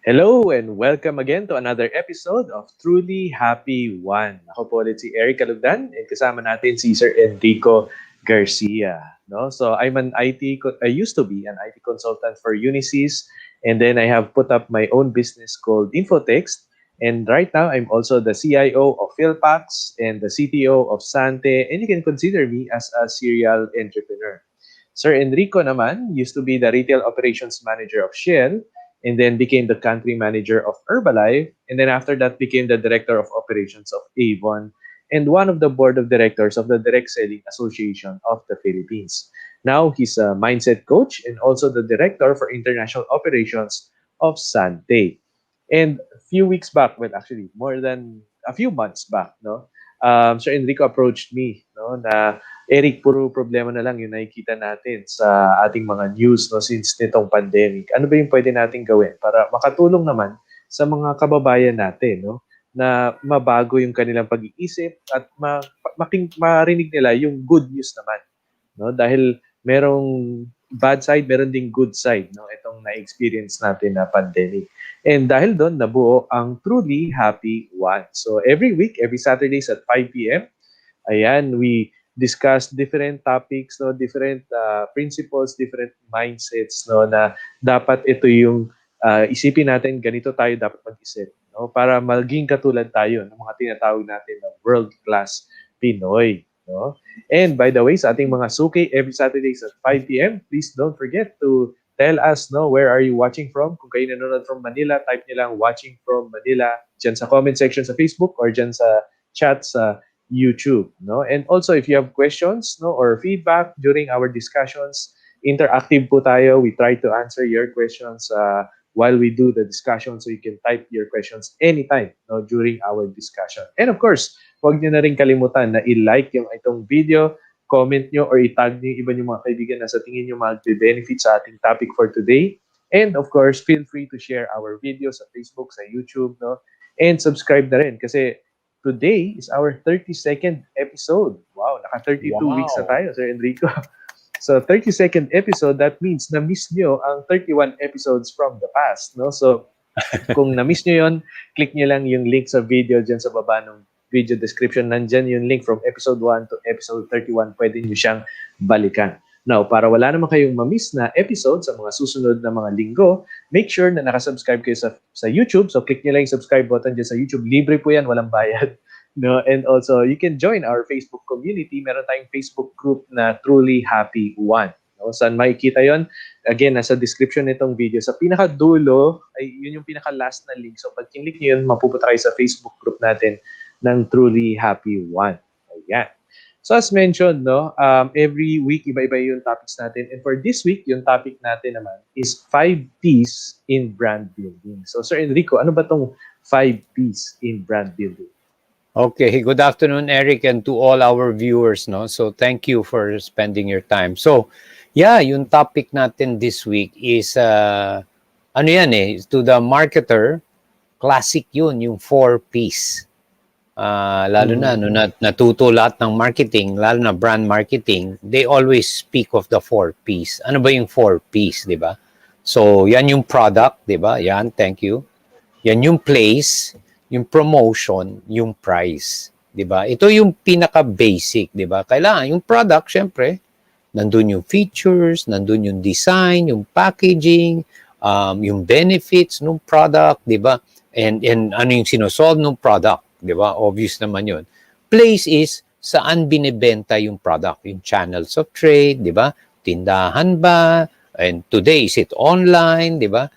Hello and welcome again to another episode of Truly Happy One. Ako po ulit si Eric Calugdan and kasama natin si Sir Enrico Garcia. No? So I used to be an IT consultant for Unisys, and then I have put up my own business called Infotext. And right now I'm also the CIO of Philpax and the CTO of Sante, and you can consider me as a serial entrepreneur. Sir Enrico naman used to be the retail operations manager of Shell and then became the country manager of Herbalife, and then after that became the director of operations of Avon and one of the board of directors of the Direct Selling Association of the Philippines. Now he's a mindset coach and also the director for international operations of Sante. And a few weeks back, well, actually more than a few months back, no, Sir Enrico approached me, no, na Eric, puro problema na lang yung nakikita natin sa ating mga news, no, since nitong pandemic. Ano ba yung pwede nating gawin para makatulong naman sa mga kababayan natin, no, na mabago yung kanilang pag-iisip at marinig nila yung good news naman, no? Dahil merong bad side, meron ding good side, no, itong na-experience natin na pandemic. And dahil doon nabuo ang Truly Happy One. So every week, every Saturdays at 5 p.m., ayan, we discuss different topics, no, different principles, different mindsets, no, na dapat ito yung isipin natin, ganito tayo dapat mag-isip, no, para maging katulad tayo ng mga tinatawag natin na world-class Pinoy, no. And by the way, sa ating mga suki every Saturdays at 5 p.m., please don't forget to tell us, no, where are you watching from? Kung kayo nanonood from Manila, type nyo lang watching from Manila dyan sa comment section sa Facebook or dyan sa chat sa YouTube, no? And also if you have questions, no, or feedback during our discussions, interactive po tayo. We try to answer your questions while we do the discussion, so you can type your questions anytime, no, during our discussion. And of course, huwag niyo na rin kalimutan na i-like yung itong video, comment nyo or i-tag nyo yung iba yung mga kaibigan na sa tingin nyo mag-benefit sa ating topic for today. And of course, feel free to share our videos sa Facebook, sa YouTube, no? And subscribe na rin kasi today is our 32nd episode. Wow, naka 32 weeks na tayo, Sir Enrico. So 32nd episode, that means na-miss nyo ang 31 episodes from the past, no? So kung na-miss nyo yon, click nyo lang yung link sa video dyan sa baba ng video description. Nandyan yung link from episode 1 to episode 31. Pwede nyo siyang balikan. Now, para wala naman kayong ma-miss na episode sa mga susunod na mga linggo, make sure na nakasubscribe kayo sa YouTube. So, click nyo lang yung subscribe button dyan sa YouTube. Libre po yan, walang bayad. No? And also, you can join our Facebook community. Meron tayong Facebook group na Truly Happy One. No? Saan makikita yon? Again, nasa description nitong video. Sa pinakadulo, ay yun yung pinaka-last na link. So, pag kinlik nyo yun, mapupunta kayo sa Facebook group natin ng Truly Happy One. Ayan. So as mentioned, no, every week iba-iba yung topics natin. And for this week, yung topic natin naman is 5 P's in brand building. So Sir Enrico, ano ba tong 5 P's in brand building? Okay, good afternoon, Eric, and to all our viewers, no. So thank you for spending your time. So, yeah, yung topic natin this week is ano yan to the marketer, classic yun, yung 4 P's. Lalo na natuto lahat ng marketing, lalo na brand marketing, they always speak of the 4 P's. Ano ba yung 4 P's, di ba? So, yan yung product, di ba? Yan, thank you. Yan yung place, yung promotion, yung price, di ba? Ito yung pinaka-basic, di ba? Kailangan yung product, syempre, nandun yung features, nandun yung design, yung packaging, yung benefits ng product, di ba? And ano yung sinosolve ng product. Di ba? Obvious naman yun. Place is saan binibenta yung product, yung channels of trade, di ba? Tindahan ba? And today, is it online, di ba?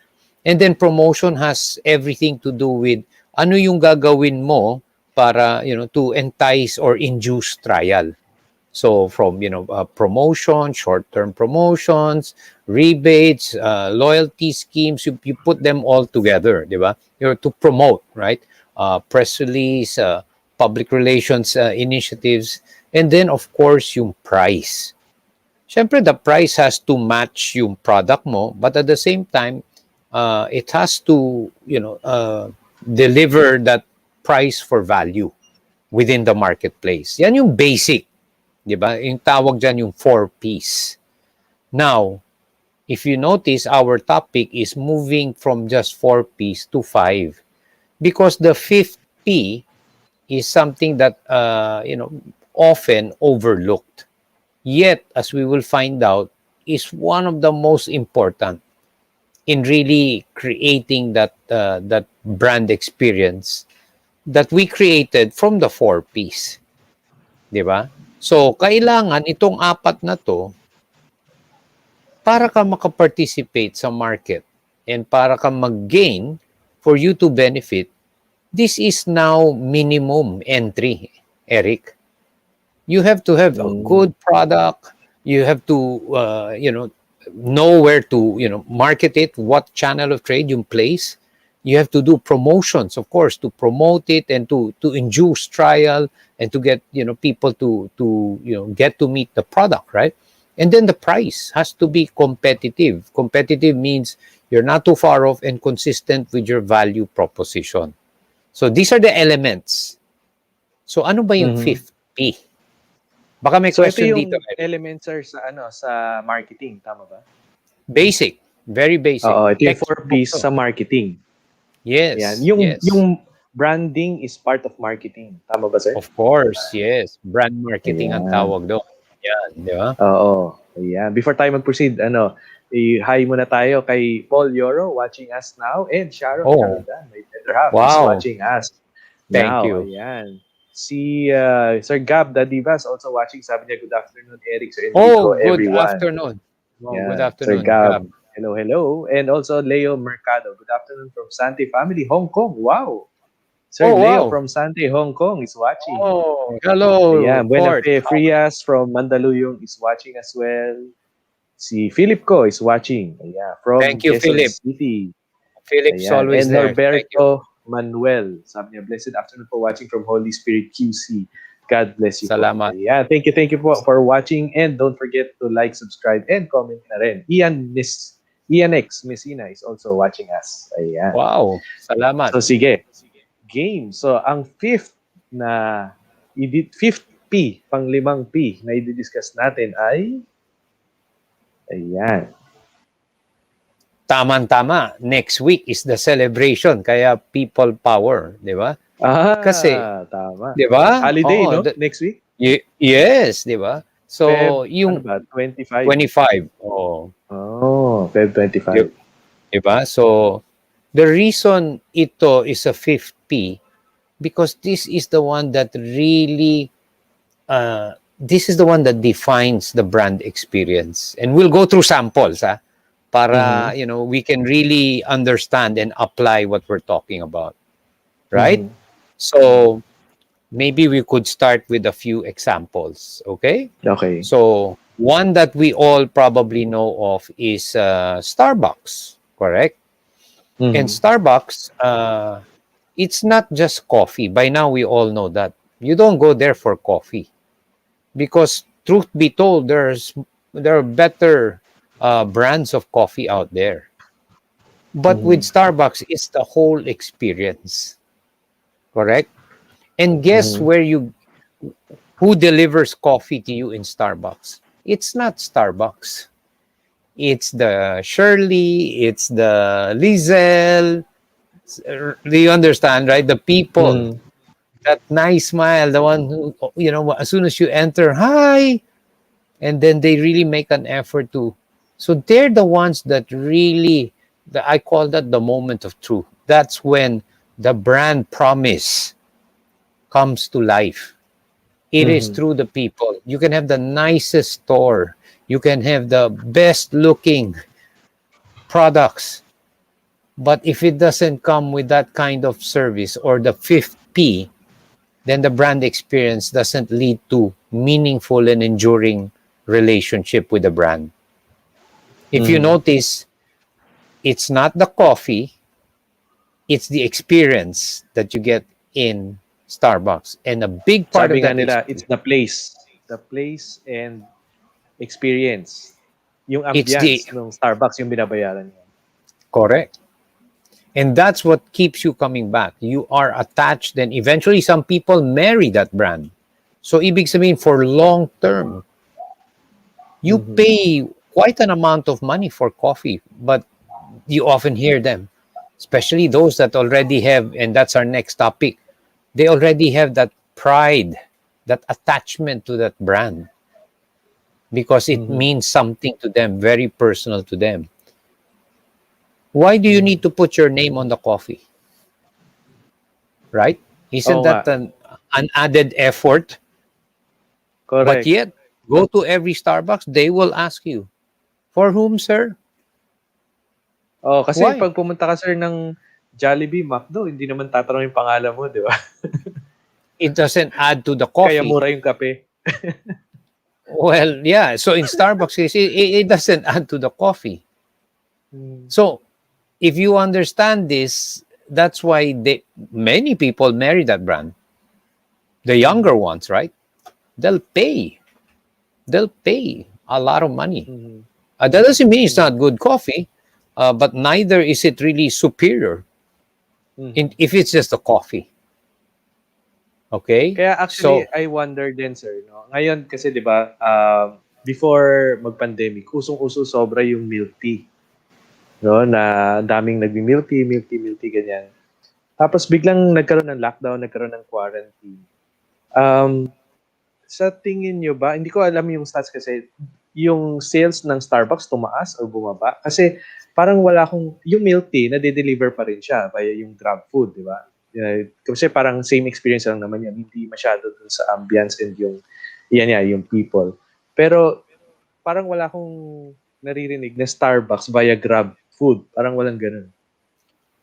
And then promotion has everything to do with ano yung gagawin mo para, to entice or induce trial. So from, promotion, short-term promotions, rebates, loyalty schemes, you put them all together, di ba? To promote, right? Press release, public relations initiatives, and then of course yung price. Siyempre, the price has to match yung product mo, but at the same time, it has to, deliver that price for value within the marketplace. Yan yung basic, di ba? Yung tawag dyan yung 4 P's. Now, If you notice, our topic is moving from just 4 P's to 5, because the fifth P is something that often overlooked. Yet, as we will find out, is one of the most important in really creating that brand experience that we created from the 4 P's, di ba? So, kailangan itong apat na to para ka makaparticipate sa market and para ka mag-gain for you to benefit. This is now minimum entry, Eric. You have to have a Mm. good product. You have to know where to market it, what channel of trade you place. You have to do promotions, of course, to promote it and to induce trial and to get people to get to meet the product, right? And then the price has to be competitive. Competitive means you're not too far off and consistent with your value proposition. So these are the elements. So ano ba yung Mhm. fifth P? Baka may So ito question dito, yung Eric. elements, sir, sa sa marketing, tama ba? Basic. Very basic. Oo, ito yung 4 Textbook P's to. sa marketing. Ayan. Yes, Yung yes. yung branding is part of marketing. Tama ba, sir? Of course, yes. Brand marketing ang Ayan. tawag doon. Yan, di ba? Oo. Ayan. Before tayo mag-proceed, i-hi muna tayo kay Paul Yoro watching us now and Sharon Oh, Caldan, my better half, is wow. watching us Thank now. you. Ayan. Si Sir Gab Dadivas also watching. Sabi niya, good afternoon, Eric, Sir Oh, Enrico, good everyone. afternoon. Oh, good Yeah, Sir afternoon, Gab. Gab. Hello, hello. And also Leo Mercado. Good afternoon from Sante Family, Hong Kong. Wow. Sir Oh, Leo wow. from Sante, Hong Kong is watching. Oh, hello, Ayan, Buena Port. Fe Frias from Mandaluyong is watching as well. Si Philip Ko is watching. Ayan, from Thank you, Quezon Philip. City. Philip's Ayan. always And there. Thank you. Norberto Manuel. Sabi niya, blessed afternoon po watching from Holy Spirit QC. God bless you po. Salamat. Ayan. Thank you po for watching. And don't forget to like, subscribe, and comment na rin. Ian X Messina is also watching us. Ayan. Wow, salamat. So sige, game. So ang fifth P, pang-limang P na i-discuss natin ay ayan. Tama-tama. Next week is the celebration, kaya people power, di ba? Kasi, Tama. di ba? Holiday, Oo, no? Next week? yes, di ba? So, Ano yung ba? 25. 25. Oh, Feb 25. di ba? So, the reason ito is a 50 because this is the one that really this is the one that defines the brand experience. And we'll go through samples, para we can really understand and apply what we're talking about. Right? So, maybe we could start with a few examples, okay? Okay. So, one that we all probably know of is Starbucks, correct? And Starbucks, it's not just coffee. By now, we all know that. You don't go there for coffee. Because, truth be told, there are better brands of coffee out there. But with Starbucks, it's the whole experience. Correct? And guess who delivers coffee to you in Starbucks? It's not Starbucks. It's the Shirley, it's the Lizel. Do you understand, right? The people, that nice smile, the one who, as soon as you enter, hi, and then they really make an effort to. So they're the ones that really, I call that the moment of truth. That's when the brand promise comes to life. It is through the people. You can have the nicest store. You can have the best looking products. But if it doesn't come with that kind of service or the fifth P, then the brand experience doesn't lead to meaningful and enduring relationship with the brand. If you notice, it's not the coffee, it's the experience that you get in Starbucks. And a big part Sabi of nga that nila, it's the place. The place and experience. Yung it's the ambience ng Starbucks yung binabayaran niya. correct. And that's what keeps you coming back. You are attached, then eventually some people marry that brand. So ibig sabihin for long term, you pay quite an amount of money for coffee, but you often hear them, especially those that already have, and that's our next topic, they already have that pride, that attachment to that brand because it Mhm. means something to them, very personal to them. Why do you Mhm. need to put your name on the coffee, right? Oo Isn't nga, that an added effort? But correct. yet, go to every Starbucks, they will ask you, for whom, sir? Oo, kasi Why? 'pag pumunta ka sir ng Jollibee, McDo, hindi naman tatanungin yung pangalan mo, 'di ba? It doesn't add to the Kaya coffee. mura yung kape. Well, yeah. So in Starbucks, it doesn't add to the coffee. Hmm. So if you understand this, that's why many people marry that brand. The younger Mhm. ones, right? They'll pay. They'll pay a lot of money. Mhm. That doesn't mean it's Mhm. not good coffee, but neither is it really superior Mhm. if it's just the coffee. Okay? Kaya actually, So, I wonder din sir, 'no, ngayon kasi 'di ba, before mag-pandemic, usong-uso sobra yung milk tea, 'no, na ang daming nagmi-milk tea, milk tea, milk tea, ganyan. Tapos biglang nagkaroon ng lockdown, nagkaroon ng quarantine. Um, sa tingin niyo ba, hindi ko alam yung stats kasi, yung sales ng Starbucks tumaas o bumaba? Kasi parang wala akong, yung milk tea nade-deliver pa rin siya via yung Grab Food, 'di ba? Kasi parang same experience lang naman yan, hindi masyado dun sa ambience and yung, yan yan, yung people. Pero parang wala akong naririnig na Starbucks via Grab Food. Parang walang ganun.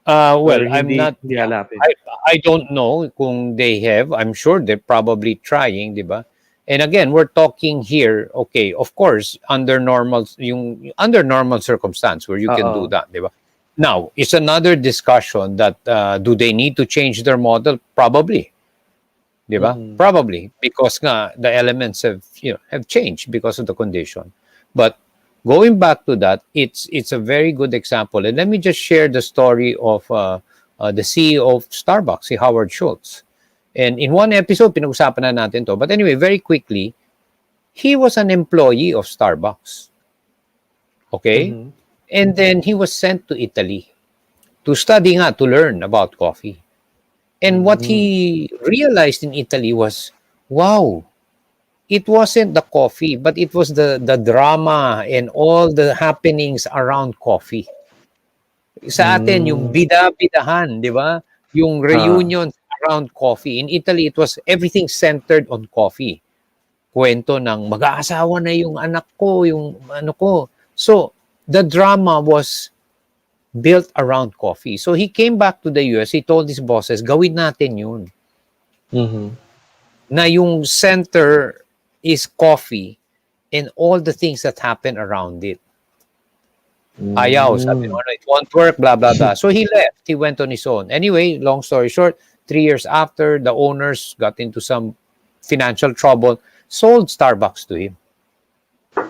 Or well, I'm hindi not. hindi halapin. I I don't know kung they have. I'm sure they're probably trying, di ba? And again, we're talking here. Okay, of course, under normal circumstance where you can do Oo. that, di ba? Now, it's another discussion that do they need to change their model? Probably, di ba? Mm. Probably because nga the elements have changed because of the condition. But going back to that, it's a very good example. And let me just share the story of the CEO of Starbucks, si Howard Schultz. And in one episode, pinag-usapan na natin to. But anyway, very quickly, he was an employee of Starbucks. Okay? Mhm. And then he was sent to Italy to study nga, to learn about coffee. And what Mm. he realized in Italy was, wow, it wasn't the coffee, but it was the drama and all the happenings around coffee. Sa atin, yung Hmm. bida-bidahan, di ba? Yung Ah. reunions around coffee. In Italy, it was everything centered on coffee. Kwento ng mag-aasawa na yung anak ko, yung ano ko. So, the drama was built around coffee. So, he came back to the US. He told his bosses, gawin natin yun. Mhm. Na yung center is coffee and all the things that happen around it. Ayaw, sabi Hmm. mo, it won't work, blah, blah, blah. So he left. He went on his own. Anyway, long story short, 3 years after, the owners got into some financial trouble, sold Starbucks to him.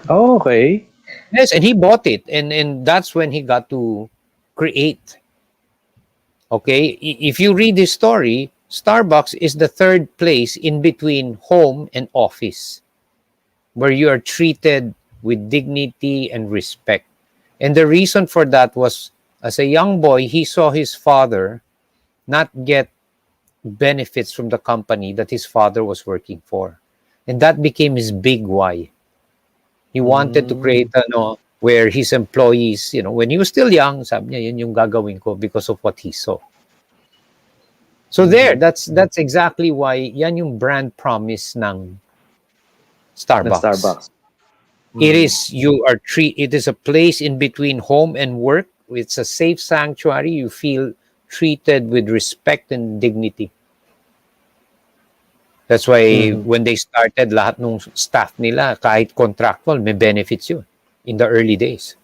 Oh, okay. Yes, and he bought it. And that's when he got to create. Okay? If you read this story, Starbucks is the third place in between home and office where you are treated with dignity and respect. And the reason for that was as a young boy, he saw his father not get benefits from the company that his father was working for. And that became his big why. He wanted to Hmm. create where his employees, when he was still young, sabi niya, yun yung gagawin ko because of what he saw. So there, Mhm. that's exactly why yan yung brand promise ng Na Starbucks. Starbucks. It Mm. is it is a place in between home and work. It's a safe sanctuary. You feel treated with respect and dignity. That's why Mhm. when they started, lahat ng staff nila, kahit contractual, may benefits yun in the early days.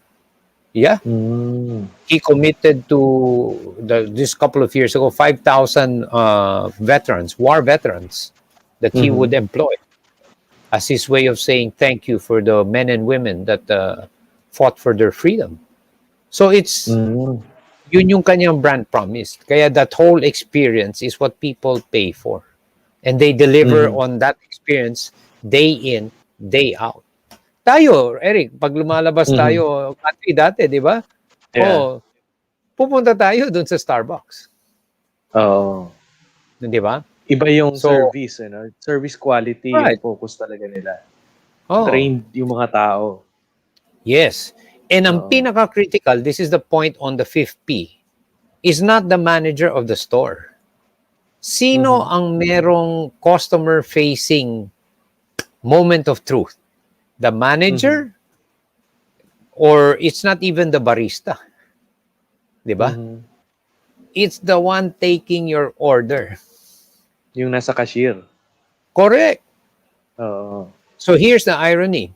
Yeah. Hmm. He committed to this couple of years ago, 5,000 veterans, war veterans, that he would Mhm. employ as his way of saying thank you for the men and women that fought for their freedom. So Hmm. yun yung kanyang brand promise. Kaya that whole experience is what people pay for. And they deliver Mhm. on that experience day in, day out. Tayo, Eric, pag lumalabas Mhm. tayo, country dati, di ba? Yeah. Oh, pupunta tayo dun sa Starbucks. Oo. Di ba? Iba yung So, service, ano? Service quality yung right. focus talaga nila. Oh, Trained yung mga tao. yes. And ang Oo. pinaka-critical, this is the point on the 5P, is not the manager of the store. Sino Mhm. ang merong customer-facing moment of truth? The Mhm. manager, or it's not even the barista? Di ba? Mhm. It's the one taking your order. Yung nasa cashier. Correct. Oo. So here's the irony.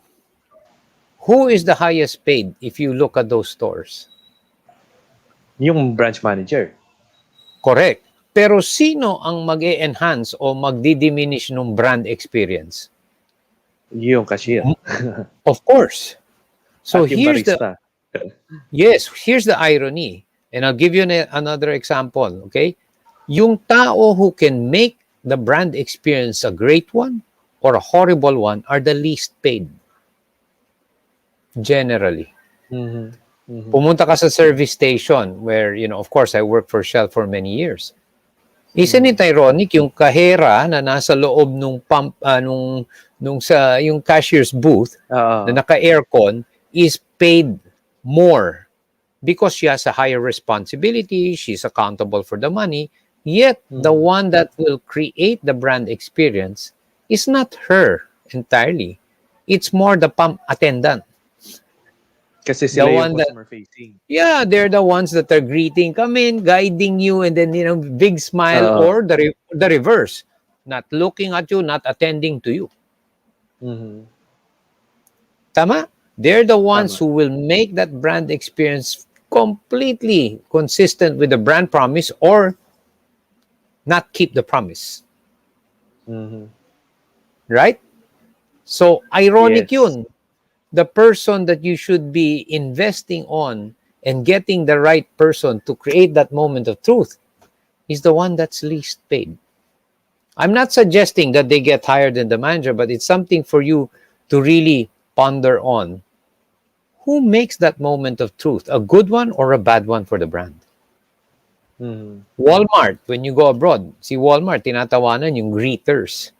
Who is the highest paid if you look at those stores? Yung branch manager. Correct. Pero sino ang mag-e-enhance o magdi-diminish ng brand experience? Yung cashier. Of course. So At yung here's the barista. here's the irony. And I'll give you another example, okay? Yung tao who can make the brand experience a great one or a horrible one are the least paid. Generally. Mhm. Mhm. Pumunta ka sa service station where, of course, I worked for Shell for many years. Isn't it ironic yung kahera na nasa loob nung pump nung sa yung cashier's booth na Oo. naka-aircon is paid more because she has a higher responsibility, she's accountable for the money, yet the Mhm. one that will create the brand experience is not her entirely. It's more the pump attendant. Kasi The sila yung one that customer facing. Yeah, they're the ones that are greeting, come in, guiding you, and then big smile, Oo. or the reverse, not looking at you, not attending to you. Mhm. Tama? They're the ones Tama. who will make that brand experience completely consistent with the brand promise or not keep the promise. Mhm. Right? So, ironic Yes. yun. The person that you should be investing on and getting the right person to create that moment of truth is the one that's least paid. I'm not suggesting that they get higher than the manager, but it's something for you to really ponder on. Who makes that moment of truth? A good one or a bad one for the brand? Mhm. Walmart, when you go abroad, si Walmart, tinatawanan yung greeters.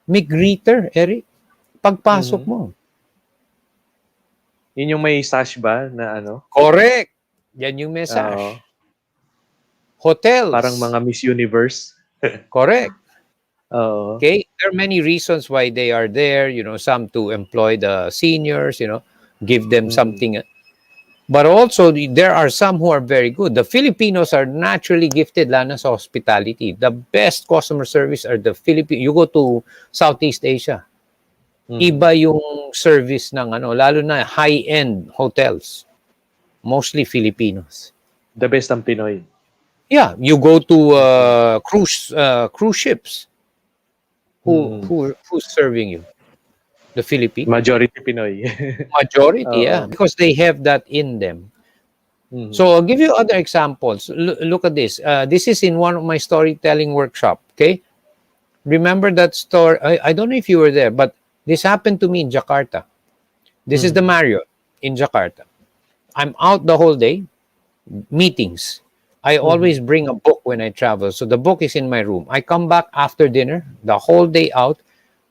May greeter, Eric, pagpasok Mhm. mo. Yun yung may sash ba na ano? Correct. Yan yung Oo. message. Parang Hotels. mga Miss Universe. Correct. Oo. Okay, there are many reasons why they are there. Some to employ the seniors. Give them Mhm. something. But also, there are some who are very good. The Filipinos are naturally gifted, lalo na sa hospitality. The best customer service are the Philippines. You go to Southeast Asia, Mhm. iba yung service ng lalo na high-end hotels, mostly Filipinos. The best ang Pinoy. Yeah, you go to Mhm. cruise ships. Mhm. Who's serving you? The Philippines. Majority Pinoy. Majority, yeah, Oo. because they have that in them. Mhm. So I'll give you other examples. Look at this. This is in one of my storytelling workshop. Okay, remember that story? I don't know if you were there, but this happened to me in Jakarta. This is the Mhm. Marriott in Jakarta. I'm out the whole day, meetings. I Mhm. always bring a book when I travel, so the book is in my room. I come back after dinner, the whole day out.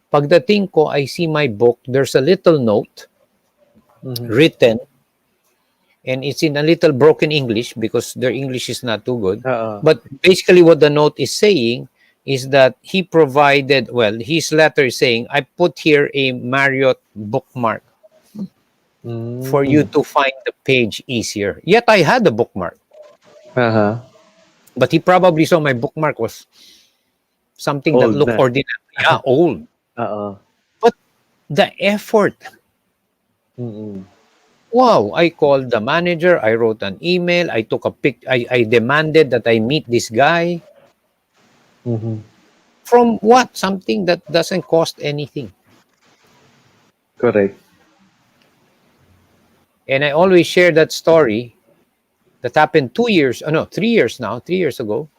Pagdating ko, I see my book. There's a little note Mhm. written, and it's in a little broken English because their English is not too good. Oo. But basically, what the note is saying is that he provided, well, his letter is saying, I put here a Marriott bookmark for you Mm. to find the page easier. Yet I had the bookmark, Aha. but he probably saw my bookmark was something that Old looked na. ordinary. Yeah, old. Oo. But the effort. Mm. Wow, I called the manager, I wrote an email, I took a pic, I demanded that I meet this guy. Mhm. From what? Something that doesn't cost anything. Correct. And I always share that story that happened 2 years, no, 3 years now, 3 years ago.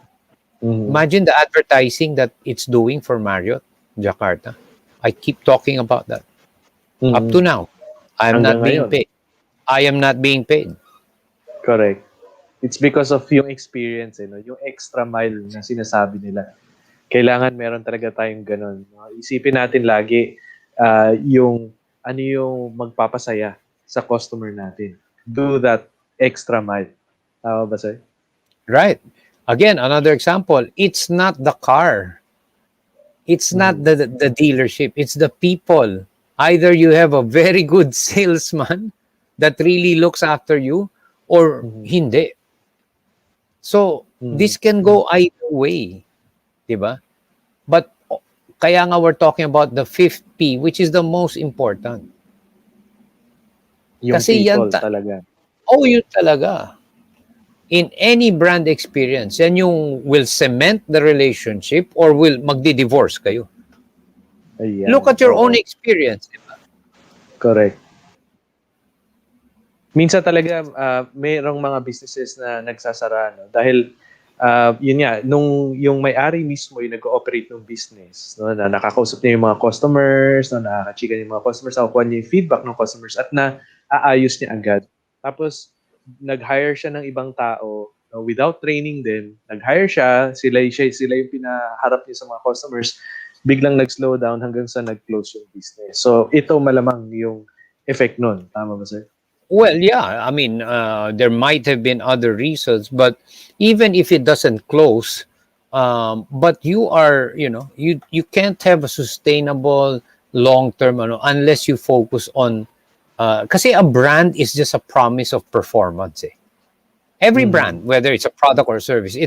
Mhm. Imagine the advertising that it's doing for Marriott, Jakarta. I keep talking about that. Up to Mhm. now, I'm not hanggang being ngayon. paid. I am not being paid. Correct. It's because of yung experience, no? Yung extra mile na sinasabi nila. Kailangan meron talaga tayong ganun. No? Isipin natin lagi yung ano yung magpapasaya sa customer natin. Do that extra mile. Tama ba, sir? Right. Again, another example. It's not the car. It's not Mhm. the dealership. It's the people. Either you have a very good salesman that really looks after you, or Mhm. hindi. So, Mhm. this can go either way. Diba? But kaya nga we're talking about the fifth P, which is the most important. Yung Kasi yan, people talaga. yun talaga. In any brand experience, yan yung will cement the relationship or will magdi-divorce kayo. Look Ayan. at your own Oo. experience. Correct. Minsan talaga mayroong mga businesses na nagsasara, no? Dahil yun nga nung yung may-ari mismo yung nag-ooperate ng business, no, na nakakausap niya yung mga customers, no, nakakachika niya yung mga customers, nakukuha niya yung feedback ng customers at na aayos niya agad. Tapos nag-hire siya ng ibang tao, no, without training din. Nag-hire sila yung pinaharap niya sa mga customers, biglang nag-slow down hanggang sa nag-close yung business. So ito malamang yung effect nun. Tama ba, sir? Well, yeah. I mean, there might have been other reasons, but even if it doesn't close, but you are, you can't have a sustainable long term, unless you focus on. Kasi a brand is just a promise of performance. Eh. Every Mhm. brand, whether it's a product or service,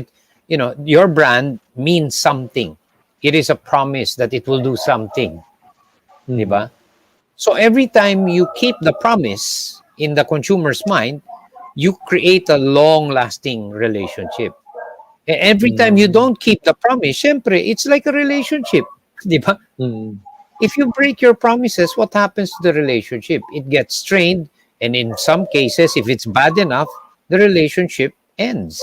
your brand means something. It is a promise that it will do something, di Mhm. ba? So every time you keep the promise in the consumer's mind, you create a long-lasting relationship. Every time you Hmm. don't keep the promise, syempre, it's like a relationship, di ba? Mm. If you break your promises, what happens to the relationship? It gets strained, and in some cases, if it's bad enough, the relationship ends.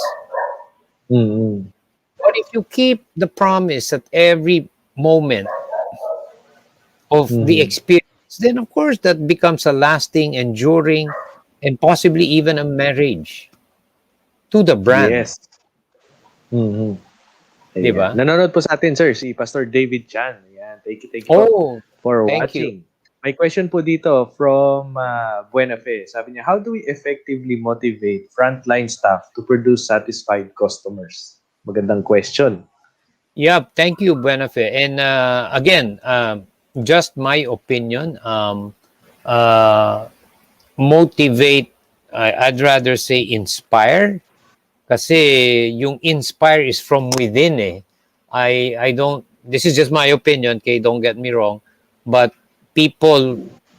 Mm. But if you keep the promise at every moment of the Mhm. experience, then of course that becomes a lasting, enduring, and possibly even a marriage to the brand. Yes. Mhm. Di Ayan. ba? Nanonood po sa atin, sir, si Pastor David Chan. Ayan. Thank you po Oh, for thank you. watching. May question po dito from Buena Fe. Sabi niya, how do we effectively motivate frontline staff to produce satisfied customers? Magandang question. Yeah, thank you, Buenafe. And again, just my opinion, uh, motivate, I'd rather say inspire. Kasi yung inspire is from within eh. I don't, this is just my opinion, okay, don't get me wrong, but people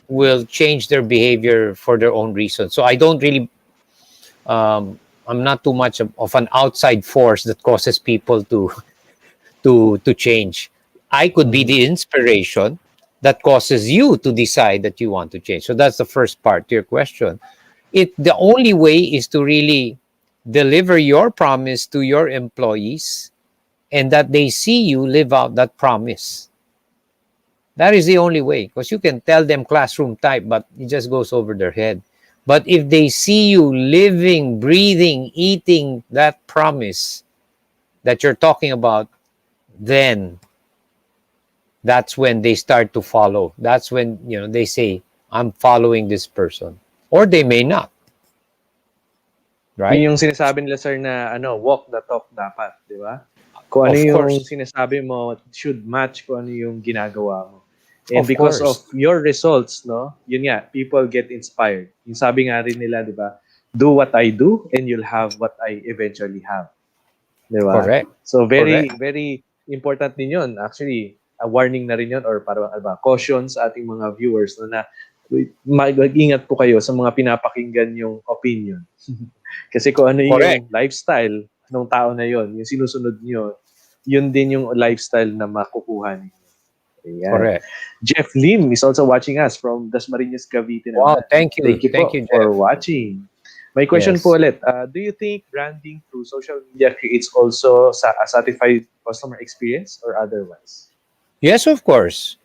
will change their behavior for their own reasons. So I don't really, I'm not too much of an outside force that causes people to change. I could be Mhm. the inspiration that causes you to decide that you want to change. So that's the first part to your question. The only way is to really deliver your promise to your employees and that they see you live out that promise. That is the only way, because you can tell them classroom type, but it just goes over their head. But if they see you living, breathing, eating that promise that you're talking about, then that's when they start to follow. That's when they say, I'm following this person. Or they may not, right? Yun yung sinasabi nila, sir, na walk the talk dapat, di ba? Kung ano Of yung course. sinasabi mo should match kung ano yung ginagawa mo. And Of because of course. your results, no, yun nga, people get inspired. Yung sabi nga rin nila, di ba? Do what I do and you'll have what I eventually have. Di ba? Correct. So very, Correct. very important din yun. Actually, a warning na rin yun or parang caution sa ating mga viewers no, na mag-ingat po kayo sa mga pinapakinggan yung opinion. Kasi kung ano Correct. yung lifestyle ng tao na yon, yung sinusunod nyo, yun din yung lifestyle na makukuha niyo. Ayan. Correct. Jeff Lim is also watching us from Dasmariñas, Cavite Wow. naman. Thank you. Thank you Thank po you, for Jeff. watching. May question po Yes. ulit. Do you think branding through social media creates also a satisfied customer experience or otherwise? Yes, of course.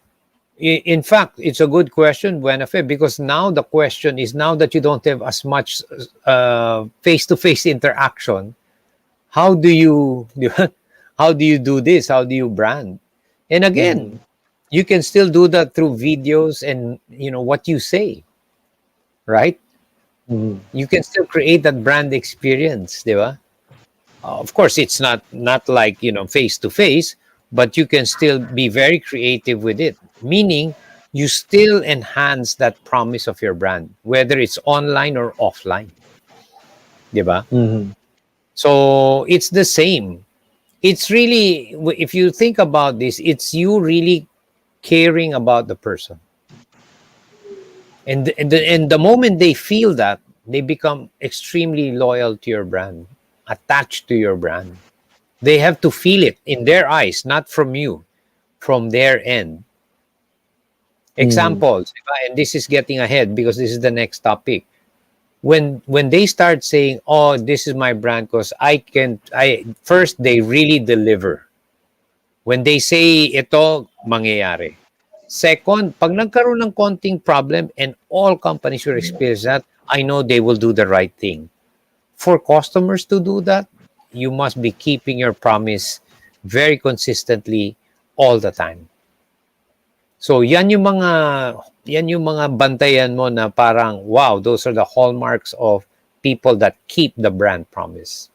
In fact, it's a good question, Buenafe, because now the question is, now that you don't have as much face-to-face interaction, how do you how do you do this? How do you brand? And again, Mhm. you can still do that through videos and what you say, right? Mhm. You can still create that brand experience, di ba? Of course, it's not like face to face, but you can still be very creative with it. Meaning, you still enhance that promise of your brand, whether it's online or offline, di ba? Mhm. So it's the same. It's really, if you think about this, it's you really caring about the person, and the moment they feel that, they become extremely loyal to your brand, attached to your brand. They have to feel it in their eyes, not from you, from their end. Mhm. Examples, diba? And this is getting ahead because this is the next topic. When they start saying, "Oh, this is my brand," because I first they really deliver. When they say ito, mangyayari. Second, pag nagkaroon ng konting problem, and all companies will experience that, I know they will do the right thing. For customers to do that, you must be keeping your promise very consistently all the time. So yan yung mga bantayan mo na parang wow, those are the hallmarks of people that keep the brand promise.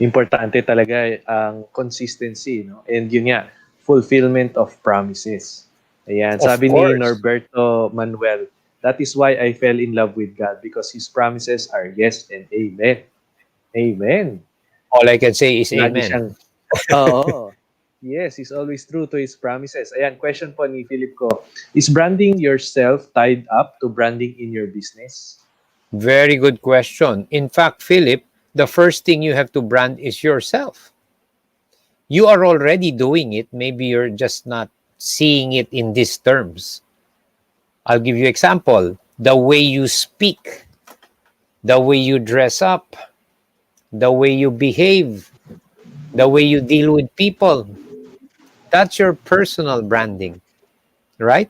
Importante talaga ang consistency, no? And yun nga, fulfillment of promises. Ayan, Of sabi ni course, Norberto Manuel, that is why I fell in love with God because His promises are yes and amen. Amen. all I can say is Lagi amen. siyang, oo. Yes, He's always true to His promises. Ayan, question po ni Philip ko, is branding yourself tied up to branding in your business? Very good question. In fact, Philip, the first thing you have to brand is yourself. You are already doing it. Maybe you're just not seeing it in these terms. I'll give you example. The way you speak, the way you dress up, the way you behave, the way you deal with people. That's your personal branding, right?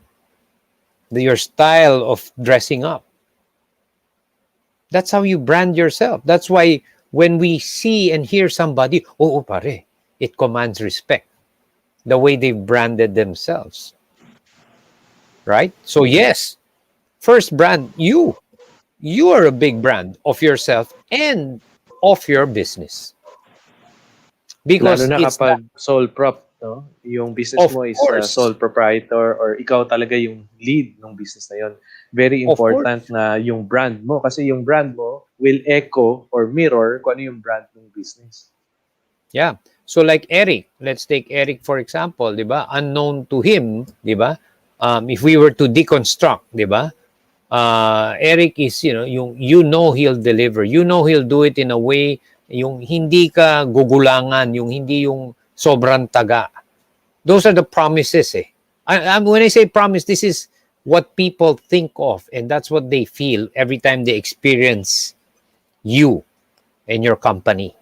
Your style of dressing up. That's how you brand yourself. That's why when we see and hear somebody, oh, pare, it commands respect. The way they branded themselves, right? So yes, first brand you. You are a big brand of yourself and of your business Lalo because na it's that. kapag sole prop, no? Yung business Of mo is course, sole proprietor or ikaw talaga yung lead ng business na yon. Very of important course, na yung brand mo kasi yung brand mo will echo or mirror kung ano yung brand ng business. yeah. So like Eric, let's take Eric for example, di ba? Unknown to him, di ba? If we were to deconstruct, di ba? Eric is, he'll deliver. He'll do it in a way, yung hindi ka gugulangan, yung hindi yung sobrang taga. Those are the promises eh. When I say promise, this is what people think of and that's what they feel every time they experience you and your company.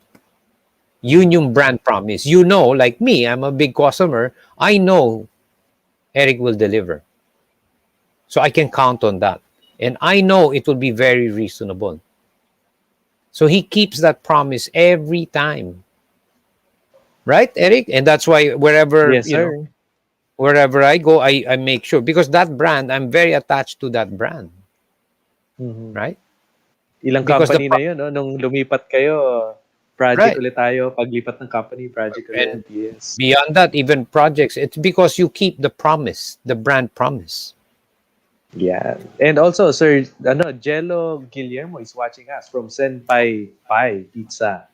Yun yung brand promise. Like me, I'm a big customer. I know Eric will deliver. So I can count on that. And I know it will be very reasonable. So he keeps that promise every time. Right, Eric? And that's why Yes, sir. wherever I go, I make sure because that brand, I'm very attached to that brand. Mhm. Right? Ilang Because company na yun, no? Nung lumipat kayo, project right. ulit tayo. Paglipat ng company, project ulit. And Yes. beyond that, even projects, it's because you keep the promise, the brand promise. Yeah. And also, Sir, Jello Guillermo is watching us from Senpai Pai Pizza.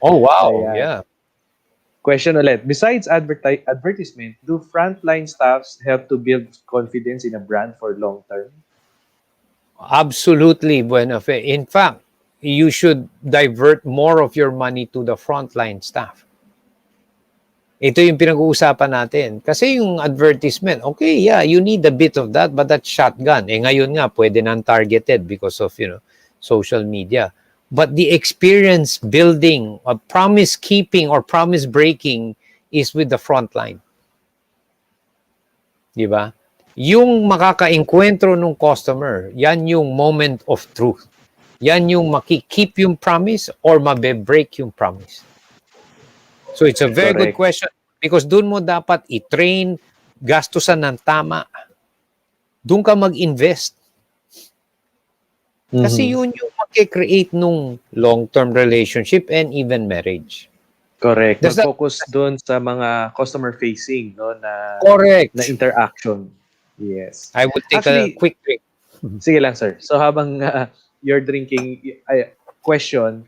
Oh wow, Ayan. yeah. Question ulit. Besides advertisement, do frontline staffs help to build confidence in a brand for long term? Absolutely, Bueno Fe. In fact, you should divert more of your money to the frontline staff. Ito yung pinag-uusapan natin. Kasi yung advertisement, okay, yeah, you need a bit of that, but that's shotgun. Ngayon nga, pwede nang targeted because of, social media. But the experience building, promise keeping or promise breaking is with the frontline. Di ba? Yung makaka-encuentro ng customer, yan yung moment of truth. Yan yung makikeep yung promise or mabe-break yung promise. So it's a very good Correct. question because doon mo dapat i-train, gastusan ng tama, doon ka mag-invest. Kasi Mhm. yun yung makikreate nung long-term relationship and even marriage. Correct. Does that Mag-focus doon sa mga customer facing, no, na correct? interaction. Yes. I would take a Actually, quick drink. sige lang, sir. So habang you're drinking, question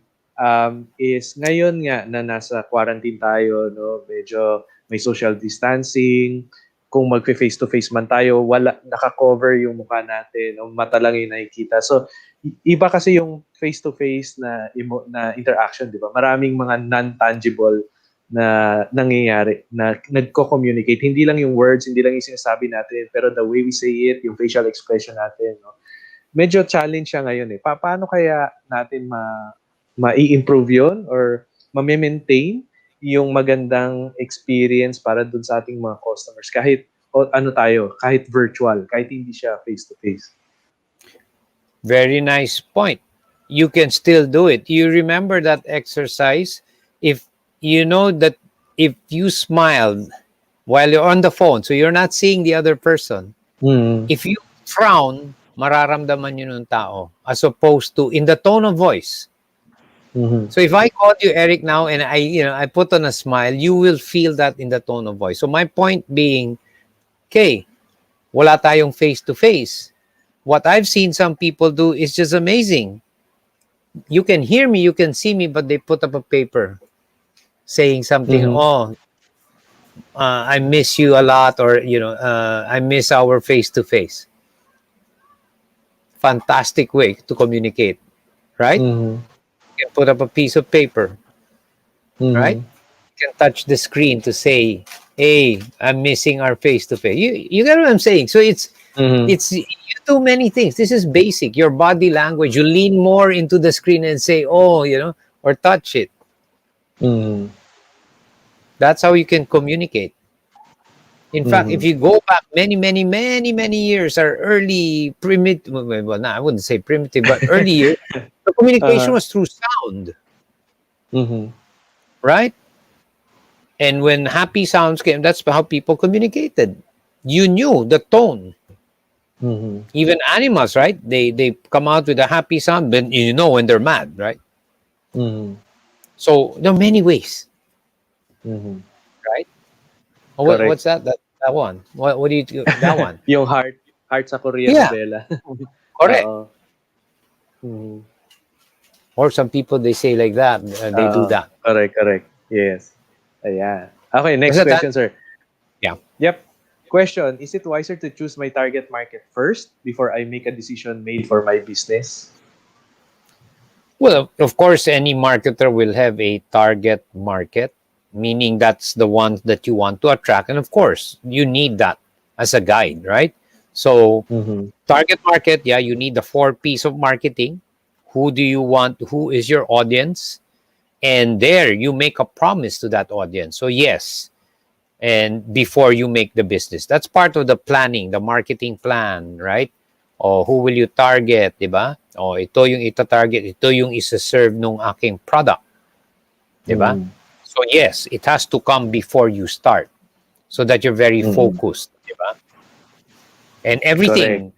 is ngayon nga na nasa quarantine tayo, no, medyo may social distancing. Kung magfe-face to face man tayo, wala naka-cover yung mukha natin, o mata lang yung nakikita. So iba kasi yung face to face na interaction, di ba? Maraming mga non-tangible na nangyayari, na nagko-communicate. Hindi lang yung words, hindi lang yung sinasabi natin, pero the way we say it, yung facial expression natin, no? Medyo challenge siya ngayon eh. Paano kaya natin ma-i-improve yun or ma-maintain yung magandang experience para dun sa ating mga customers kahit ano tayo, kahit virtual, kahit hindi siya face to face. Very nice point. You can still do it. You remember that exercise? If you know that if you smiled while you're on the phone, so you're not seeing the other person, Mm. if you frown, mararamdaman yun ng tao as opposed to in the tone of voice. Mhm. So if I called you Eric now and I put on a smile, you will feel that in the tone of voice. So my point being, okay, wala tayong face to face. What I've seen some people do is just amazing. You can hear me, you can see me, but they put up a paper saying something. Mhm. Oh, I miss you a lot, or I miss our face to face. Fantastic way to communicate, right? Mhm. You can put up a piece of paper, right? Mhm. You can touch the screen to say, "Hey, I'm missing our face to face." You get what I'm saying? So Mhm. it's you do many things. This is basic. Your body language. You lean more into the screen and say, "Oh," or touch it. Mhm. That's how you can communicate. In fact, if Mhm. you go back many, many, many, many years, our early primitive, well, no, I wouldn't say primitive, but early years, the communication Uh-huh. was through sound, Mhm. right? And when happy sounds came, that's how people communicated. You knew the tone. Mhm. Even animals, right? They come out with a happy sound, but you know when they're mad, right? Mhm. So there are many ways, Mhm. right? Oh, Correct. what's that? That one? What do you that one? Yung heart sa Korean Yeah, nobela. correct. Oo. Mhm. Or some people they say like that. They do Oo. that. Correct, correct. Yes. Ayan. Okay, Does next that question, answer? sir. Yeah. Yep. Question, is it wiser to choose my target market first before I make a decision made for my business? Well, of course, any marketer will have a target market, meaning that's the ones that you want to attract. And of course, you need that as a guide, right? So, Mhm. target market, yeah, you need the four P's of marketing. Who do you want? Who is your audience? And there you make a promise to that audience. So, yes, and before you make the business. That's part of the planning, the marketing plan, right? O who will you target, di ba? O ito yung ita-target, ito yung isa-serve nung aking product, di ba? Mhm. So yes, it has to come before you start so that you're very Mhm. focused, di ba? And Correct. everything,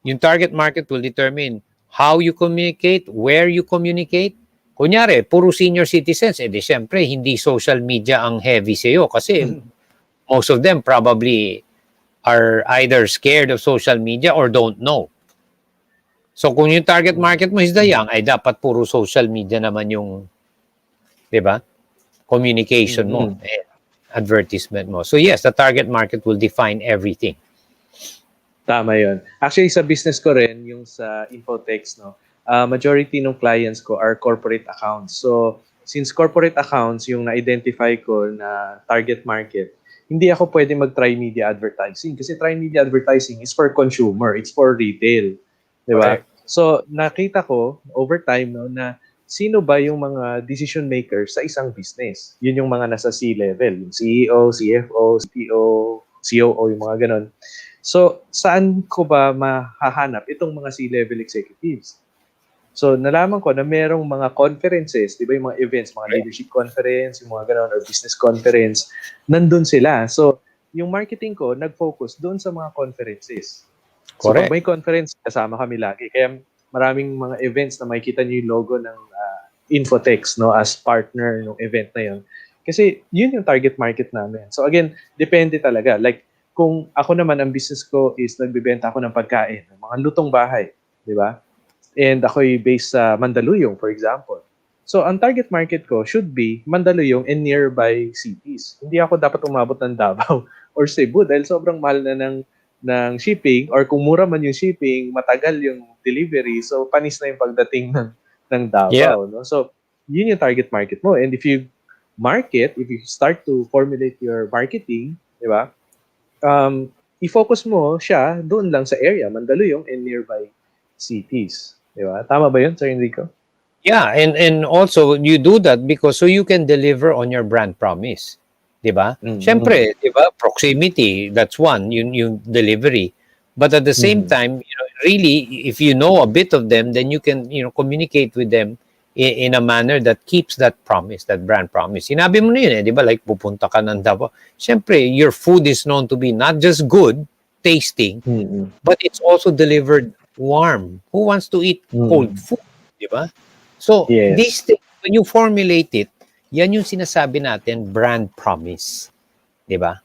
yung target market will determine how you communicate, where you communicate. Kunyari, puro senior citizens, di syempre, hindi social media ang heavy sa'yo kasi most of them probably are either scared of social media or don't know. So kung yung target Mhm. market mo is the young, ay dapat puro social media naman yung, 'di ba? Communication mo, Mhm. advertisement mo. So yes, the target market will define everything. Tama yon. Actually, sa business ko rin, yung sa Infotex, no, majority ng clients ko are corporate accounts. So, since corporate accounts yung na-identify ko na target market, hindi ako pwede mag-try media advertising kasi try media advertising is for consumer, it's for retail. Di ba? Correct. So, nakita ko over time, no, na sino ba yung mga decision makers sa isang business. Yun yung mga nasa C-level, yung CEO, CFO, CTO, COO, yung mga ganon. So, saan ko ba mahahanap itong mga C-level executives? So, nalaman ko na merong mga conferences, di ba yung mga events, mga leadership conference, yung mga gano'n, or business conference, nandun sila. So, yung marketing ko, nag-focus doon sa mga conferences. So, pag Correct. may conference, kasama kami lagi. Kaya maraming mga events na makikita nyo yung logo ng Infotex, no, as partner ng event na yun. Kasi yun yung target market namin. So again, depende talaga. Like, kung ako naman, ang business ko is nagbibenta ako ng pagkain, ng mga lutong bahay, di ba? And ako'y based sa Mandaluyong, for example. So, ang target market ko should be Mandaluyong and nearby cities. Hindi ako dapat umabot ng Davao or Cebu dahil sobrang mahal na ng shipping, or kung mura man yung shipping, matagal yung delivery. So, panis na yung pagdating ng Yeah. Davao. No? So, yun yung target market mo. And if you start to formulate your marketing, di ba? I-focus mo siya doon lang sa area, Mandaluyong and nearby cities. Di ba? Tama ba yun, Sir Enrico? Yeah, and also you do that because so you can deliver on your brand promise. 'Di ba? Syempre, 'di ba? Proximity, that's one, yung delivery. But at the same time, really if you know a bit of them, then you can, communicate with them in a manner that keeps that promise, that brand promise. Sinabi mo na yun, 'di ba? Like pupunta ka ng Davao. Syempre, your food is known to be not just good tasting, but it's also delivered warm. Who wants to eat cold food, 'di ba? So, these Yes. things, when you formulate it, yan yung sinasabi natin, brand promise. Di ba?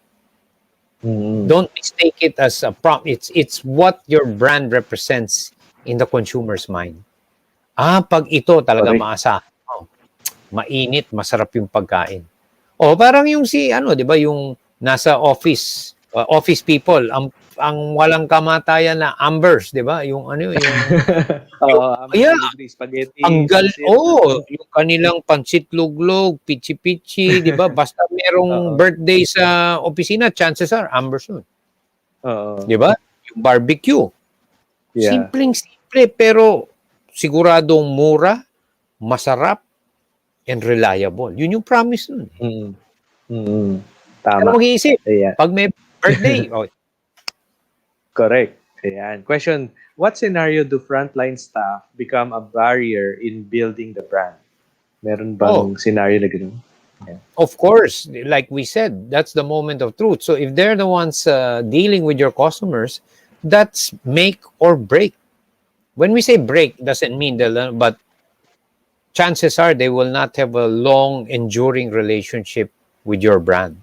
Don't mistake it as a it's what your brand represents in the consumer's mind. Pag ito talaga Correct. maasahan mo, mainit, masarap yung pagkain. O parang yung di ba, yung nasa office people, ang walang kamatayan na Ambers, di ba? Yung yung Amber's yeah, delivery, spaghetti, pansit. yung kanilang pansit luglog, pichi-pichi, 'di ba? Basta merong Oo. birthday sa opisina, chances are Amber's yun, Oo. 'di ba? Yung barbecue. Yeah. Simpleng-simple pero siguradong mura, masarap, and reliable. Yun yung promise nun. Pero Tama. mag-iisip, Ayan. pag may birthday, Correct. Ayan. Question, what scenario do frontline staff become a barrier in building the brand? Meron bang scenario na gano'n? of course, like we said, that's the moment of truth. So if they're the ones dealing with your customers, that's make or break. When we say break, doesn't mean that, but chances are they will not have a long, enduring relationship with your brand.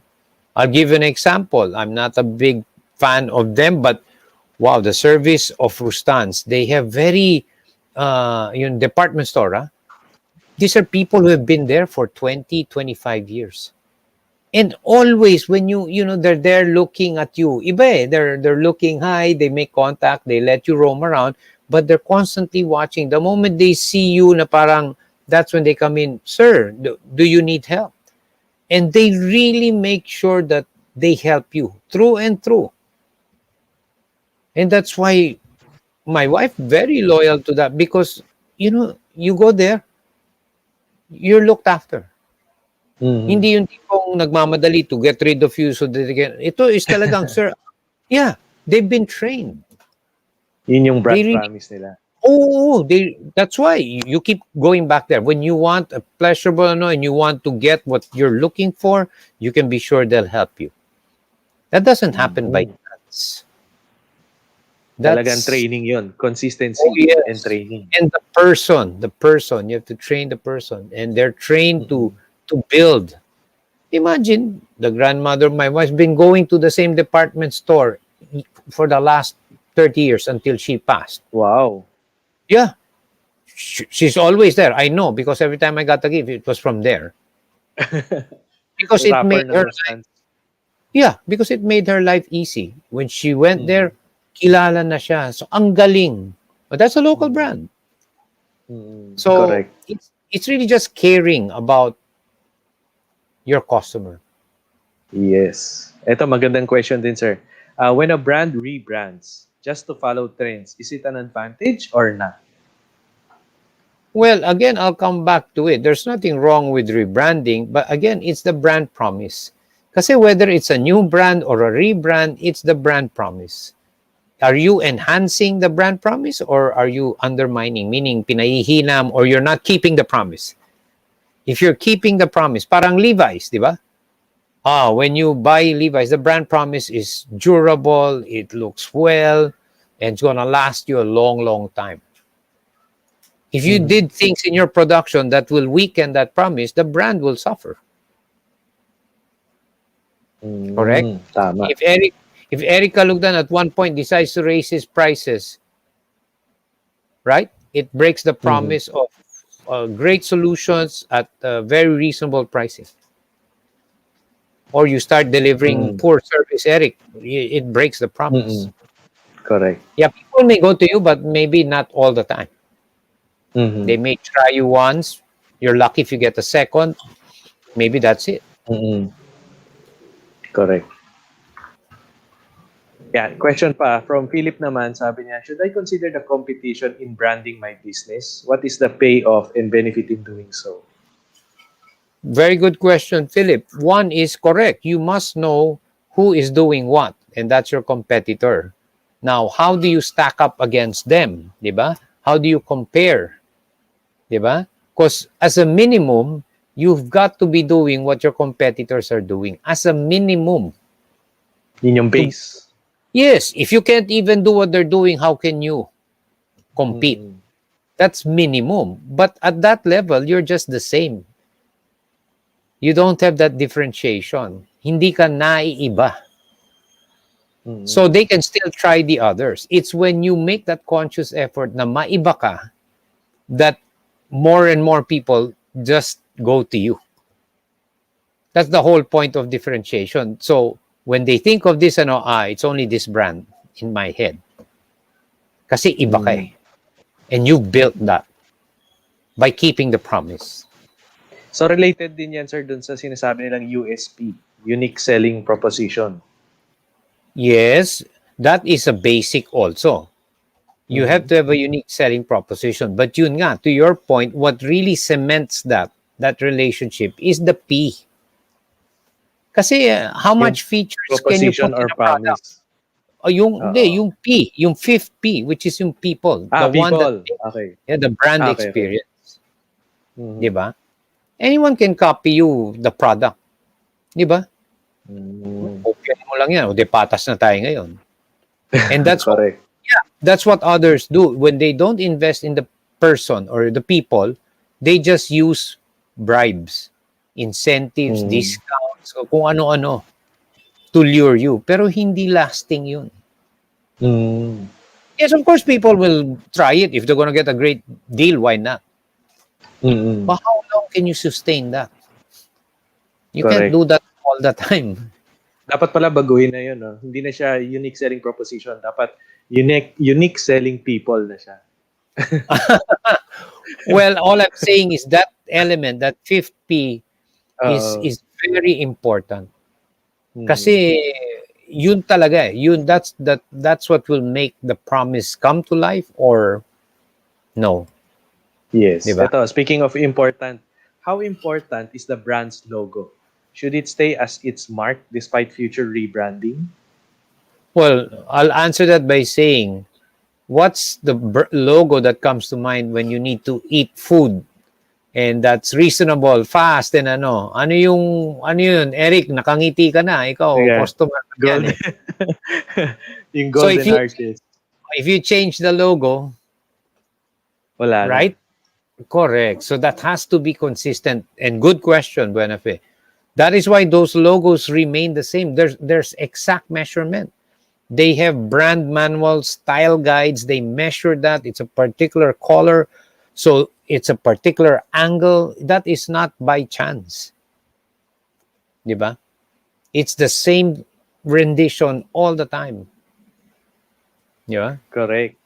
I'll give you an example. I'm not a big fan of them, but wow, the service of Rustan's, they have very, department store. These are people who have been there for 20, 25 years. And always when they're there looking at you, iba they're looking high, they make contact, they let you roam around, but they're constantly watching. The moment they see you na parang, that's when they come in, sir, do you need help? And they really make sure that they help you through and through. And that's why my wife very loyal to that because, you go there, you're looked after. Hindi yung tipong nagmamadali to get rid of you so that they can, ito is talagang, sir, yeah, they've been trained. Yun yung brand They really, promise nila. that's why you keep going back there. When you want a pleasurable and you want to get what you're looking for, you can be sure they'll help you. That doesn't happen by chance. Talagang training yun. Consistency and training. And the person, you have to train the person. And they're trained to build. Imagine, the grandmother of my wife's been going to the same department store for the last 30 years until she passed. Wow. Yeah. She's always there. I know because every time I got a gift, it was from there. Because it made her life, because it made her life easy. When she went there, kilala na siya. So, ang galing. But that's a local brand. So, correct. It's really just caring about your customer. Yes. Ito, magandang question din, sir. When a brand rebrands just to follow trends, is it an advantage or not? Well, again, I'll come back to it. There's nothing wrong with rebranding, but again, it's the brand promise. Kasi whether it's a new brand or a rebrand, it's the brand promise. Are you enhancing the brand promise or are you undermining? Meaning, pinahihinam or you're not keeping the promise. If you're keeping the promise, parang Levi's, di ba? When you buy Levi's, the brand promise is durable, it looks well, and it's gonna last you a long, long time. If you Mhm. did things in your production that will weaken that promise, the brand will suffer. Correct? Tama. If Eric Kalugdan at one point decides to raise his prices, right? It breaks the Mhm. promise of great solutions at very reasonable pricing. Or you start delivering Mm. poor service, Eric, it breaks the promise. Mm. Correct. Yeah, people may go to you, but maybe not all the time. They Mhm. may try you once. You're lucky if you get a second. Maybe that's it. Mm. Correct. Yeah, question pa from Philip naman, sabi niya, should I consider the competition in branding my business? What is the payoff and benefit in doing so? Very good question, Philip. One is correct. You must know who is doing what, and that's your competitor. Now, how do you stack up against them? Diba? How do you compare? Diba? Because as a minimum, you've got to be doing what your competitors are doing. As a minimum. Yun yung To, base. yes, if you can't even do what they're doing, how can you compete? Mm. That's minimum. But at that level, you're just the same. You don't have that differentiation. Hindi ka naiiba. So Mm. they can still try the others. It's when you make that conscious effort na maiba ka that more and more people just go to you. That's the whole point of differentiation. So when they think of this, it's only this brand in my head. Kasi iba ka Mm. eh. And you built that by keeping the promise. So related din yan, sir, dun sa sinasabi nilang USP, Unique Selling Proposition. Yes, that is a basic also. You have Mm. to have a unique selling proposition. But yun nga, to your point, what really cements that relationship is the P. Kasi how Yung much features can you put proposition in or a product? promise. O Oo. yung P, yung fifth P, which is yung people, the one that People. Okay. yeah, the brand Okay, okay. experience, di Mhm. ba? Anyone can copy you the product, di ba? Mm. Kopyahin mo lang yan, o de patas na tayo ngayon. And Correct. that's what others do when they don't invest in the person or the people. They just use bribes, incentives, Mm. discounts, o kung ano-ano to lure you. Pero hindi lasting yun. Mm. Yes, of course, people will try it if they're going to get a great deal. Why not? Mm. But how long can you sustain that? You can't Correct. do that all the time. Dapat pala baguhin na yun, no? Hindi na siya unique selling proposition. Dapat unique selling people na siya. Well, all I'm saying is that element, that fifth P, Oo. is very important. Mm. Kasi yun talaga eh. That's what will make the promise come to life or no, di Yes. ba? Ito, speaking of important, how important is the brand's logo? Should it stay as its mark despite future rebranding? Well, I'll answer that by saying, what's the logo that comes to mind when you need to eat food and that's reasonable, fast, and ano yun, Eric, nakangiti ka na, ikaw, Yeah. customer ka yan Golden. eh. Yung So golden arches. if you change the logo, Wala na. right? Correct. So that has to be consistent. And good question, Buenafe. That is why those logos remain the same. There's exact measurement. They have brand manuals, style guides. They measure that. It's a particular color. So it's a particular angle. That is not by chance. Diba? It's the same rendition all the time. Yeah. Correct.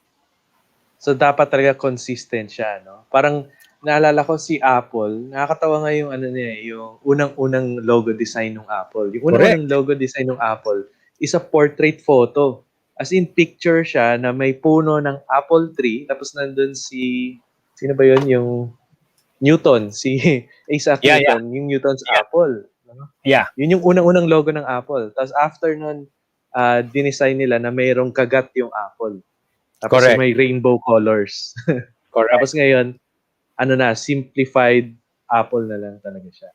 So, dapat talaga consistent siya, no? Parang, naalala ko si Apple, nakakatawa nga yung, ano niya, yung unang-unang logo design ng Apple. Yung unang-unang Correct. logo design ng Apple is a portrait photo. As in, picture siya na may puno ng apple tree, tapos nandun si, sino ba yun? Yung Newton, si Isaac Yeah, yeah, Newton, yung Newton's yeah, Apple. No? yeah. Yun yung unang-unang logo ng Apple. Tapos after nun, dinesign nila na mayroong kagat yung apple. Tapos yung Correct. may rainbow colors. Correct. Tapos ngayon, ano na, simplified apple na lang talaga siya.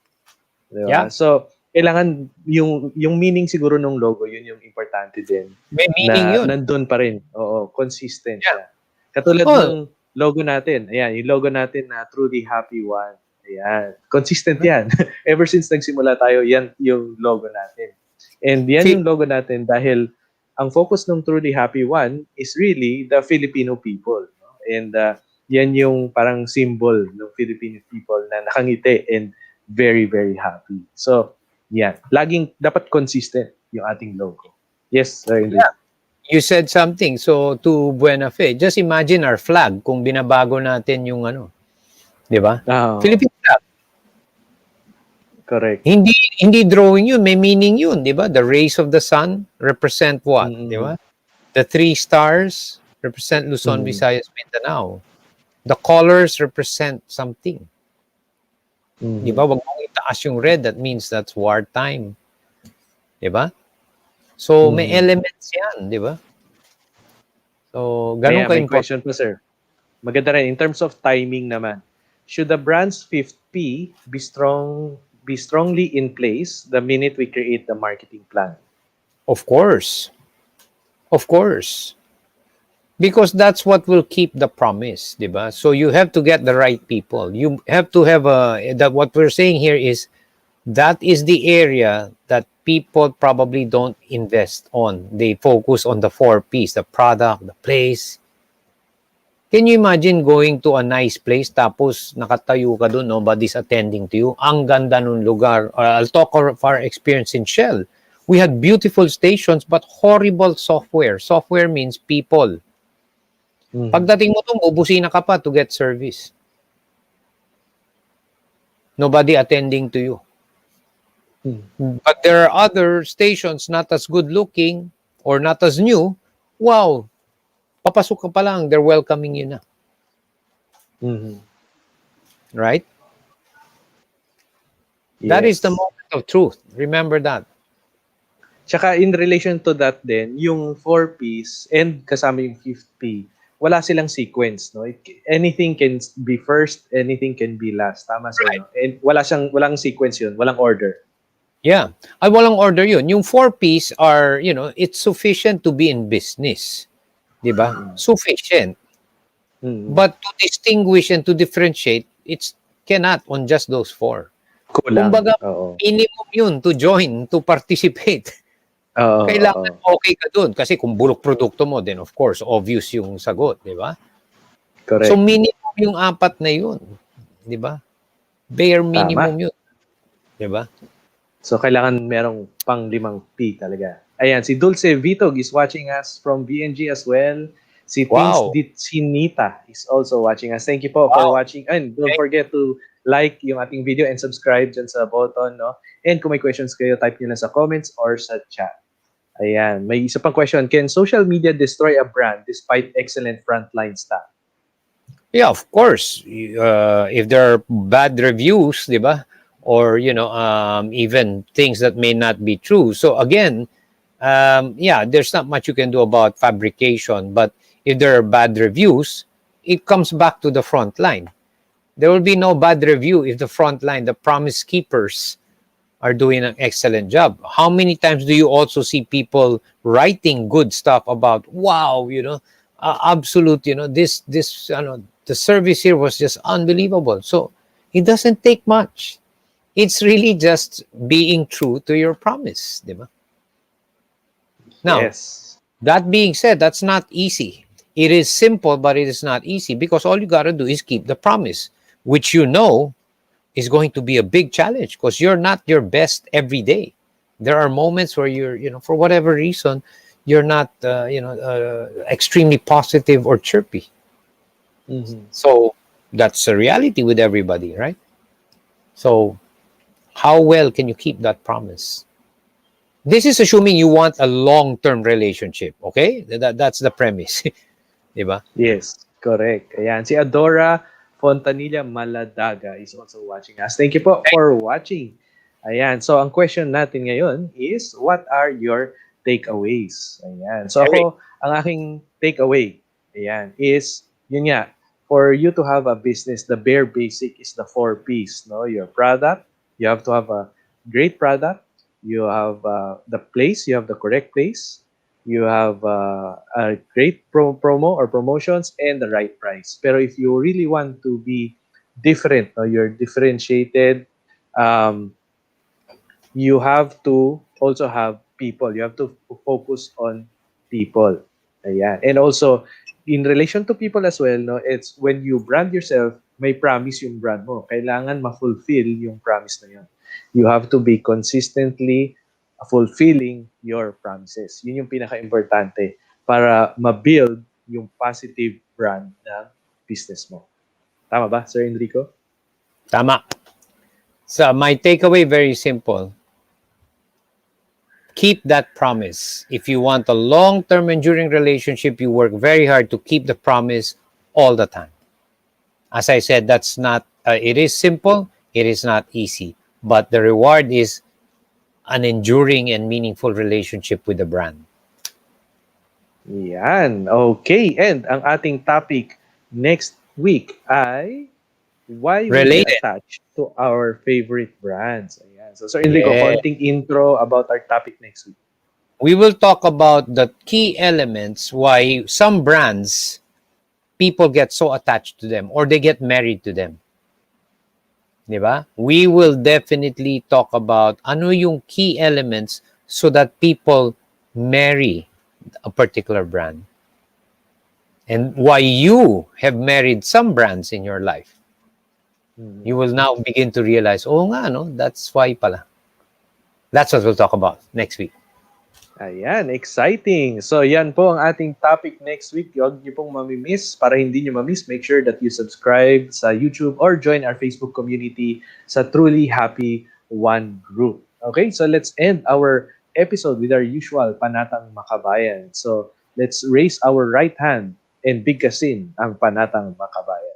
Di ba? Yeah. So, kailangan yung meaning siguro ng logo, yun yung importante din May meaning na yun. nandun pa rin. Oo, consistent Yeah. siya. Katulad Oh, ng logo natin. Ayan, yung logo natin na Truly Happy One. Ayan, consistent yan. Ever since nagsimula tayo, yan yung logo natin. And yan fi- yung logo natin dahil ang focus ng Truly Happy One is really the Filipino people. No? And yan yung parang symbol ng Filipino people na nakangiti and very, very happy. So, yan. Laging dapat consistent yung ating logo. Yes, sir. Indeed. yeah. You said something. So, to Buena Fe, just imagine our flag kung binabago natin yung ano. Di ba? Philippine flag. Correct. Hindi drawing yun. May meaning yun. Di ba? The rays of the sun represent what? Mm-hmm. Di ba? The 3 stars represent Luzon, Mm-hmm. Visayas, Mindanao. The colors represent something. Mm-hmm. Di ba? Wag mong itaas yung red. That means that's wartime. Di ba? So, may elements yan. Di ba? So, ganun May ka-important. question po, sir. Maganda rin. In terms of timing naman, should the brand's fifth P be strongly in place the minute we create the marketing plan? Of course. Of course. Because that's what will keep the promise, di ba? So you have to get the right people. You have to have that what we're saying here is that is the area that people probably don't invest on. They focus on the 4 P's, the product, the place. Can you imagine going to a nice place tapos nakatayo ka doon, nobody's attending to you? Ang ganda nung lugar. I'll talk of our experience in Shell. We had beautiful stations but horrible software. Software means people. Pagdating mo doon, bubusina ka pa to get service. Nobody attending to you. But there are other stations not as good looking or not as new. Wow! Papasok ka pa lang, they're welcoming you na. Right? Yes. That is the moment of truth. Remember that. Tsaka in relation to that din, yung 4 P's and kasama yung 5th P, wala silang sequence, no? Anything can be first, anything can be last. Tama sir, no? And walang sequence yun, walang order. Yeah. Ay, walang order yun. Yung 4 P's are, it's sufficient to be in business. Diba? Sufficient. But to distinguish and to differentiate, it's cannot on just those 4. Kulang. Kumbaga, minimum yun to join, to participate. Kailangan okay ka dun. Kasi kung bulok produkto mo, then of course, obvious yung sagot. Diba? Correct. So minimum yung 4 na yun. Diba? Bare minimum yun. Diba? So, kailangan merong pang 5 P talaga. Ayan, si Dulce Vitog is watching us from VNG as well. Si Wow. Sinita is also watching us. Thank you po for watching. And don't forget to like yung ating video and subscribe dyan sa button, no? And kung may questions kayo, type nyo lang sa comments or sa chat. Ayan, may isa pang question. Can social media destroy a brand despite excellent frontline staff? Yeah, of course. If there are bad reviews, di ba? Or, even things that may not be true. So again, there's not much you can do about fabrication. But if there are bad reviews, it comes back to the front line. There will be no bad review if the front line, the promise keepers, are doing an excellent job. How many times do you also see people writing good stuff about, wow, absolute, this, the service here was just unbelievable. So it doesn't take much. It's really just being true to your promise, di ba? Now, that being said, that's not easy. It is simple, but it is not easy because all you got to do is keep the promise, which is going to be a big challenge because you're not your best every day. There are moments where you're, for whatever reason, you're not, extremely positive or chirpy. So that's a reality with everybody, right? So how well can you keep that promise? This is assuming you want a long-term relationship, okay? That's the premise. Diba? Yes, correct. Ayan, si Adora Fontanilla Maladaga is also watching us. Thank you po for watching. Ayan, so ang question natin ngayon is, what are your takeaways. Ayan. So Eric, ako, ang aking takeaway, ayan, is, yun nga, for you to have a business, the bare basic is the four P's, no? Your product, you have to have a great product, you have the place, you have the correct place, you have a great promo or promotions, and the right price. Pero if you really want to be different, no, you're differentiated, um, you have to also have people. You have to focus on people. Ayan. And also, in relation to people as well, no, it's when you brand yourself, may promise yung brand mo. Kailangan ma-fulfill yung promise na yun. You have to be consistently fulfilling your promises. Yun yung pinaka-importante para ma-build yung positive brand ng business mo. Tama ba, Sir Enrico? tama. So my takeaway, very simple. Keep that promise. If you want a long-term enduring relationship, you work very hard to keep the promise all the time. As I said, that's not, it is simple, it is not easy, but the reward is an enduring and meaningful relationship with the brand. Yan. Okay. And ang ating topic next week ay why we Related. attach to our favorite brands. Ayan. So, Sir Enrico, Yeah. konting intro about our topic next week. We will talk about the key elements why some brands, people get so attached to them or they get married to them. Diba? We will definitely talk about ano yung key elements so that people marry a particular brand. And why you have married some brands in your life. You will now begin to realize, oh nga, no, that's why pala. That's what we'll talk about next week. Ayan, exciting. So, yan po ang ating topic next week. Huwag niyo pong mamimiss. Para hindi niyo mamiss, make sure that you subscribe sa YouTube or join our Facebook community sa Truly Happy One group. Okay, so let's end our episode with our usual panatang makabayan. So, let's raise our right hand and bigkasin ang panatang makabayan.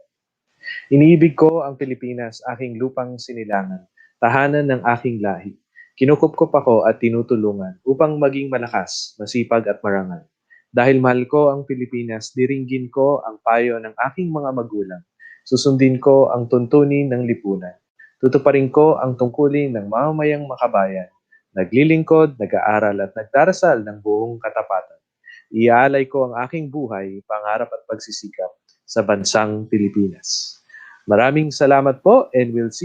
Iniibig ko ang Pilipinas, aking lupang sinilangan, tahanan ng aking lahi. Kinukupkup ako at tinutulungan upang maging malakas, masipag at marangal. Dahil mahal ko ang Pilipinas, diringgin ko ang payo ng aking mga magulang. Susundin ko ang tuntunin ng lipunan. Tutuparin ko ang tungkulin ng mamamayang makabayan. Naglilingkod, nag-aaral at nagdarasal ng buong katapatan. Iaalay ko ang aking buhay, pangarap at pagsisikap sa bansang Pilipinas. Maraming salamat po and we'll see you